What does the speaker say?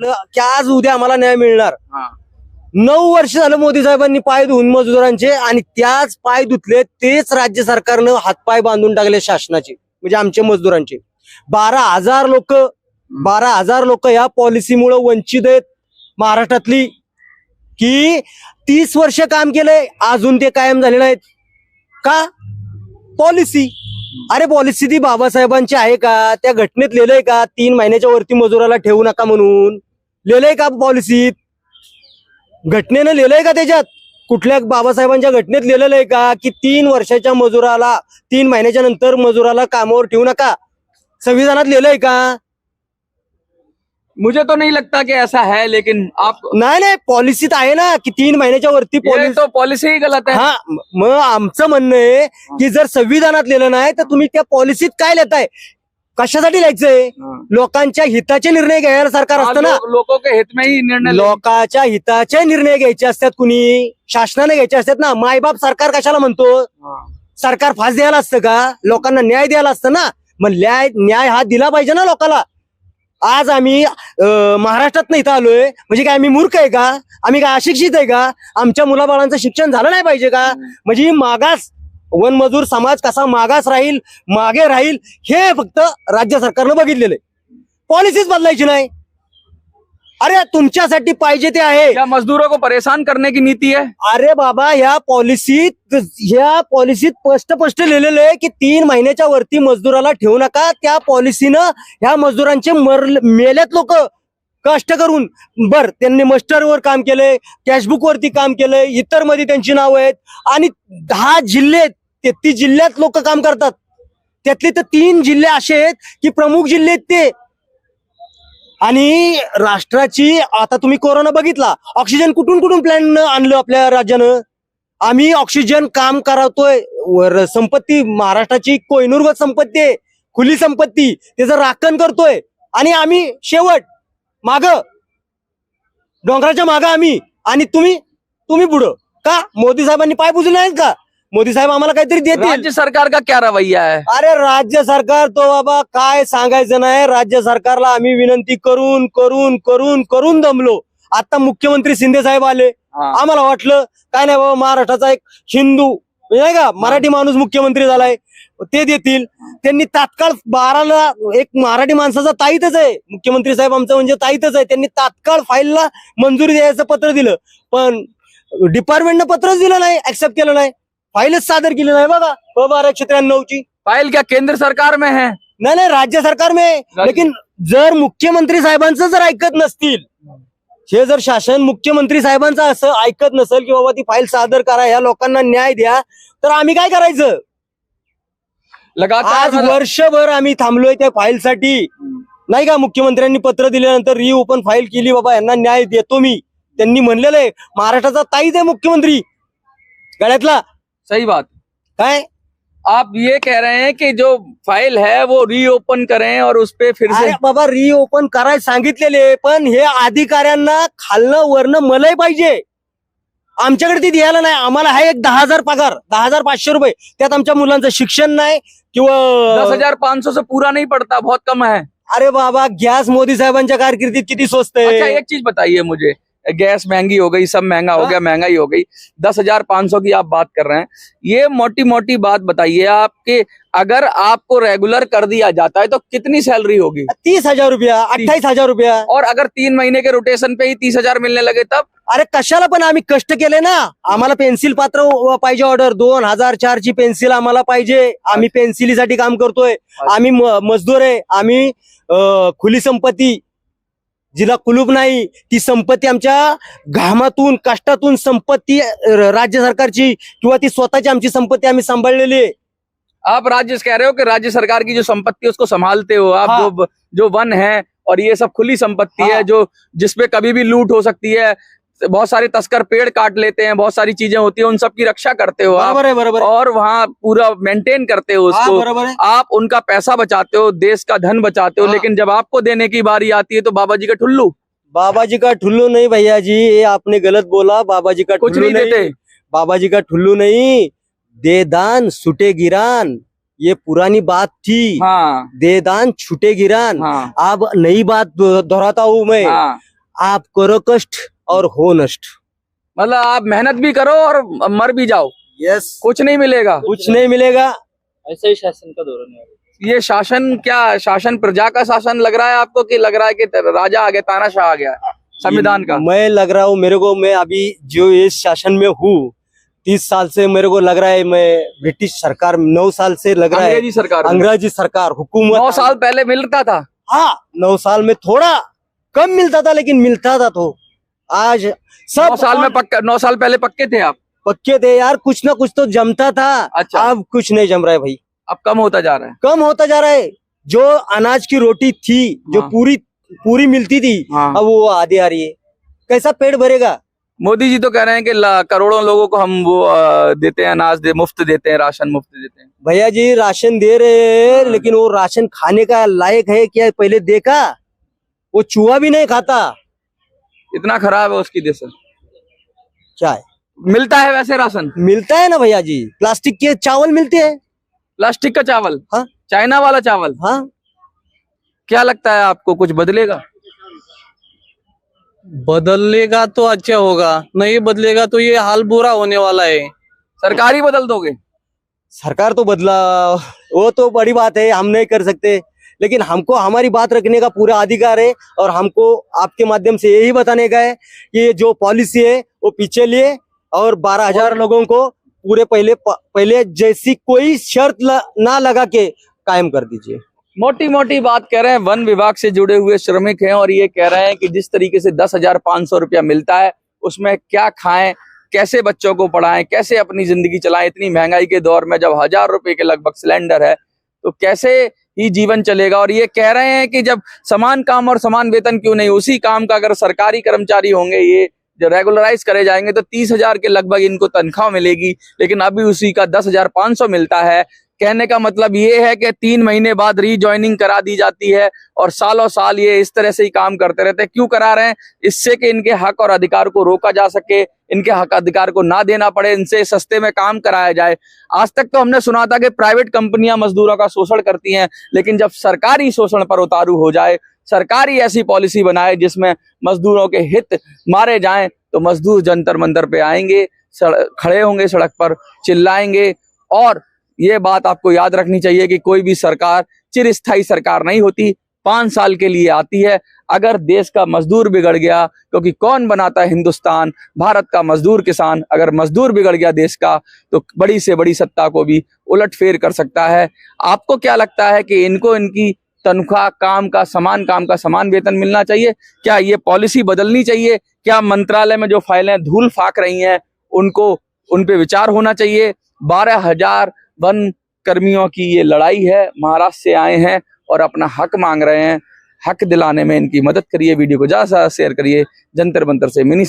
की आज उद्या आम्हाला न्याय मिळणार. हाँ 9 वर्ष झालं मोदी साहेबांनी पाय धुवून मजुरांचे, आणि त्याच पाय धुतले तेच राज्य सरकारनं हातपाय बांधून टाकले शासनाचे, म्हणजे आमच्या मजदुरांचे. 12,000 लोक या पॉलिसीमुळे वंचित आहेत महाराष्ट्रातली, की 30 वर्ष काम केलंय अजून ते कायम झाले नाहीत. का? पॉलिसी. अरे पॉलिसी ती बाबासाहेबांची आहे का? त्या घटनेत लिहिलंय का 3 महिन्याच्या वरती मजुराला ठेवू नका म्हणून? लिहिलंय का पॉलिसीत? घटनेनं लिहिलंय का त्याच्यात? कुठल्या बाबासाहेबांच्या घटनेत लिहिलेलं आहे का की 3 वर्षाच्या मजुराला 3 महिन्याच्या नंतर मजुराला कामावर ठेवू नका? संविधानात लिहिलंय का? मुझे तो नहीं लगता कि ऐसा है, लेकिन आप नाही पॉलिसीत आहे ना की 3 महिन्याच्या वरती ये पॉलिसी. तो पॉलिसी ही गलत है. हा, मग आमचं म्हणणं आहे की जर संविधानात लिहिलं नाही तर तुम्ही त्या पॉलिसीत काय लिहिताय? कशासाठी लिहायचंय? लोकांच्या हिताचे निर्णय घ्यायला सरकार असतं ना. लोगों के हित में ही निर्णय लोकांच्या हिताचे निर्णय घ्यायचे असतात, कुणी शासनाने घ्यायचे असतात ना. मायबाप सरकार कशाला म्हणतो? सरकार फास द्यायला असतं का? लोकांना न्याय द्यायला असतं ना. मग न्याय हा दिला पाहिजे ना लोकांना. आज आम्ही महाराष्ट्रात इथं आलोय म्हणजे काय आम्ही मूर्ख आहे का? आम्ही काय अशिक्षित आहे का? आमच्या मुलाबाळांचं शिक्षण झालं नाही पाहिजे का? म्हणजे मागास वनमजूर समाज कसा मागास राहील, मागे राहील, हे फक्त राज्य सरकारनं बघितलेलं आहे. पॉलिसीच बदलायची नाही. अरे तुमच्यासाठी पाहिजे ते आहे. क्या मजदूरों को परेशान करने की नीति है? अरे बाबा ह्या पॉलिसीत स्पष्ट लिहिलेलं आहे की 3 महिन्याच्या वरती मजदुराला ठेवू नका. त्या पॉलिसीनं ह्या मजदुरांचे मेलेत लोक कष्ट करून. बर, त्यांनी मस्टरवर काम केलंय, कॅशबुक वरती काम केलंय, इतर मध्ये त्यांची नावं आहेत, आणि 10 जिल्हे 33 जिल्ह्यात लोक काम करतात. त्यातले तर 3 जिल्हे असे आहेत की प्रमुख जिल्हे आहेत ते. आणि राष्ट्राची आता तुम्ही कोरोना बघितला, ऑक्सिजन कुठून प्लॅन आणलं आपल्या राज्यानं. आम्ही ऑक्सिजन काम करतोय. संपत्ती महाराष्ट्राची कोहिनूरगत संपत्ती आहे, खुली संपत्ती, त्याचं राखण करतोय. आणि आम्ही शेवट माग, डोंगराच्या माग आम्ही, आणि तुम्ही पुढं का? मोदी साहेबांनी पाय पुजले नाहीत का? मोदी साहेब आम्हाला काहीतरी देतील. राज्य सरकार का क्या रवैया है? अरे राज्य सरकार तो बाबा काय सांगायचं नाही. राज्य सरकारला आम्ही विनंती करून दमलो. आता मुख्यमंत्री शिंदे साहेब आले. आम्हाला वाटलं काय नाही बाबा, महाराष्ट्राचा एक हिंदू नाही का मराठी माणूस मुख्यमंत्री झालाय, ते देतील. त्यांनी तात्काळ 12ला एक मराठी माणसाचा ताईतच आहे मुख्यमंत्री साहेब आमचं, म्हणजे ताईतच आहे. त्यांनी तात्काळ फाईलला मंजुरी द्यायचं पत्र दिलं, पण डिपार्टमेंटनं पत्रच दिलं नाही, ऍक्सेप्ट केलं नाही, फाईलच सादर केली नाही. बघा 1293 ची फाइल क्या केंद्र सरकार में है? नाही राज्य सरकार में. लेकिन जर मुख्यमंत्री साहेबांचं जर ऐकत नसतील, हे जर शासन मुख्यमंत्री साहेबांचं असं ऐकत नसेल की बाबा ती फाईल सादर करा, ह्या लोकांना न्याय द्या, तर आम्ही काय करायचं? लगातार आज वर्षभर आम्ही थांबलोय त्या फाईलसाठी, नाही का? मुख्यमंत्र्यांनी पत्र दिल्यानंतर रिओपन फाईल केली, बाबा यांना न्याय देतो मी. त्यांनी म्हणलेलं आहे महाराष्ट्राचा ताईच आहे मुख्यमंत्री गळ्यातला. सही बात. काय आप ये कह रहे हैं कि जो फाइल है वो रीओपन करें और उस पे फिर से? अरे बाबा रिओपन करायला सांगितलेले, पण हे अधिकाऱ्यांना खालनं वरनं मलाही पाहिजे. आमच्याकडे ती द्यायला नाही. आम्हाला आहे एक 10,000 पगार, 10,500 रुपये. त्यात आमच्या मुलांचं शिक्षण नाही किंवा 10,500 से पूरा नहीं पड़ता, बहुत कम है. अरे बाबा गॅस मोदी साहेबांच्या कारकिर्दीत किती स्वस्त अच्छा आहे. एक चीज बताइए मुझे, गैस महंगी हो गई, सब महंगा हो गया, महंगाई हो गई, 10,500 की आप बात कर रहे हैं. ये मोटी बात बताइए आपके, अगर आपको रेगुलर कर दिया जाता है तो कितनी सैलरी होगी? 30,000 रुपया, 28,000 रुपया. और अगर 3 महीने के रोटेशन पे ही 30,000 मिलने लगे तब? अरे कशाला, पण आम्ही कष्ट केले ना. आम्हाला पेन्सिल पात्र पाहिजे, ऑर्डर 2004 ची पेन्सिल आम्हाला पाहिजे. आम्ही पेन्सिलीसाठी काम करतोय. आम्ही मजदूर आहे. आम्ही खुली संपत्ती जिला कुलूप नाही, ती संपत्ती आमच्या घामातून कष्टातून संपत्ती राज्य सरकारची किंवा ती स्वतःची आमची संपत्ती आम्ही सांभाळलेली आहे. आप राज्य कह रहे हो कि राज्य सरकार की जो संपत्ति है उसको संभालते हो आप. हाँ. जो वन है और ये सब खुली संपत्ति हाँ. है जो जिसपे कभी भी लूट हो सकती है, बहुत सारे तस्कर पेड़ काट लेते हैं, बहुत सारी चीजें होती है, उन सब की रक्षा करते हो आप. बरोबर. और वहाँ पूरा मेंटेन करते हो उसको. बरोबर है. आप उनका पैसा बचाते हो, देश का धन बचाते हो. हाँ. लेकिन जब आपको देने की बारी आती है तो बाबा जी का ठुल्लू. बाबा जी का ठुल्लू नहीं भैया जी, ये आपने गलत बोला. बाबा जी का कुछ ठुल्लू नहीं देते. बाबा जी का ठुल्लू नहीं, दे दान छूटे गिरान, ये पुरानी बात थी. हाँ दे दान छूटे गिरान. हाँ अब नई बात दोहराता हूँ मैं. हाँ. आप करो कष्ट और हो नष्ट। मतलब आप मेहनत भी करो और मर भी जाओ, यस, कुछ नहीं मिलेगा। कुछ नहीं मिलेगा। ऐसा ही शासन का धोरण है। ये शासन क्या, शासन प्रजा का शासन लग रहा है आपको, कि लग रहा है कि राजा आ गया, तानाशाह आ गया है संविधान का? मैं लग रहा हूँ, मेरे को, मैं अभी जो इस शासन में हूँ 30 साल से, मेरे को लग रहा है मैं ब्रिटिश सरकार 9 साल से लग रहा है, अंग्रेजी सरकार में। अंग्रेजी सरकार हुकूमत। 9 साल पहले मिलता था। हाँ, 9 साल में थोड़ा कम मिलता था, लेकिन मिलता था। तो आज सब 9 साल में पक्का, 9 साल पहले पक्के थे आप? पक्के थे यार, कुछ ना कुछ तो जमता था। अच्छा। अब कुछ नहीं जम रहा है भाई, अब कम होता जा रहा है। कम होता जा रहा है। जो अनाज की रोटी थी, जो हाँ। पूरी मिलती थी, हाँ। अब वो आधी आ रही है। कैसा पेट भरेगा? मोदी जी तो कह रहे हैं कि करोड़ों लोगों को हम वो देते हैं, अनाज मुफ्त देते हैं, राशन मुफ्त देते हैं। भैया जी राशन दे रहे हैं, लेकिन वो राशन खाने का लायक है क्या? पहले देखा, वो चूहा भी नहीं खाता। इतना खराब है उसकी दशा। क्या है? मिलता है वैसे राशन? मिलता है ना भैया जी, प्लास्टिक के चावल मिलते हैं। प्लास्टिक का चावल? हाँ। चाइना वाला चावल? हाँ। क्या लगता है आपको, कुछ बदलेगा? बदलेगा तो अच्छा होगा, नहीं बदलेगा तो ये हाल बुरा होने वाला है। सरकार ही बदल दोगे? सरकार तो बदला, वो तो बड़ी बात है, हम नहीं कर सकते, लेकिन हमको हमारी बात रखने का पूरा अधिकार है। और हमको आपके माध्यम से यही बताने का है कि ये जो पॉलिसी है वो पीछे लिए, और 12,000 लोगों को पूरे पहले जैसी कोई शर्त ना लगा के कायम कर दीजिए। मोटी मोटी बात कह रहे हैं, वन विभाग से जुड़े हुए श्रमिक हैं और ये कह रहे हैं कि जिस तरीके से 10,500 रुपया मिलता है, उसमें क्या खाएं, कैसे बच्चों को पढ़ाएं, कैसे अपनी जिंदगी चलाएं। इतनी महंगाई के दौर में जब 1,000 रुपए के लगभग सिलेंडर है, तो कैसे ही जीवन चलेगा। और ये कह रहे हैं कि जब समान काम और समान वेतन क्यों नहीं, उसी काम का अगर सरकारी कर्मचारी होंगे, ये जो रेगुलराइज करे जाएंगे, तो 30,000 के लगभग इनको तनख्वाह मिलेगी, लेकिन अभी उसी का 10,500 मिलता है। कहने का मतलब ये है कि 3 महीने बाद रीजॉइनिंग करा दी जाती है और सालों साल ये इस तरह से ही काम करते रहते हैं। क्यों करा रहे हैं? इससे कि इनके हक और अधिकार को रोका जा सके, इनके हक अधिकार को ना देना पड़े, इनसे सस्ते में काम कराया जाए। आज तक तो हमने सुना था कि प्राइवेट कंपनियां मजदूरों का शोषण करती हैं, लेकिन जब सरकारी शोषण पर उतारू हो जाए, सरकारी ऐसी पॉलिसी बनाए जिसमें मजदूरों के हित मारे जाएं, तो मजदूर जंतर मंतर पे आएंगे, खड़े होंगे सड़क पर, चिल्लाएंगे। और ये बात आपको याद रखनी चाहिए कि कोई भी सरकार चिरस्थायी सरकार नहीं होती, 5 साल के लिए आती है। अगर देश का मजदूर बिगड़ गया, क्योंकि कौन बनाता है हिंदुस्तान, भारत का मजदूर किसान, अगर मजदूर बिगड़ गया देश का, तो बड़ी से बड़ी सत्ता को भी उलटफेर कर सकता है। आपको क्या लगता है कि इनको इनकी तनख्वाह, काम का समान वेतन मिलना चाहिए? क्या ये पॉलिसी बदलनी चाहिए? क्या मंत्रालय में जो फाइलें धूल फाक रही हैं, उन पे विचार होना चाहिए? 12,000 वन कर्मियों की ये लड़ाई है, महाराष्ट्र से आए हैं और अपना हक मांग रहे हैं। हक दिलाने में इनकी मदद करिए, वीडियो को ज्यादा से ज्यादा शेयर करिए। जंतर मंतर से मिनी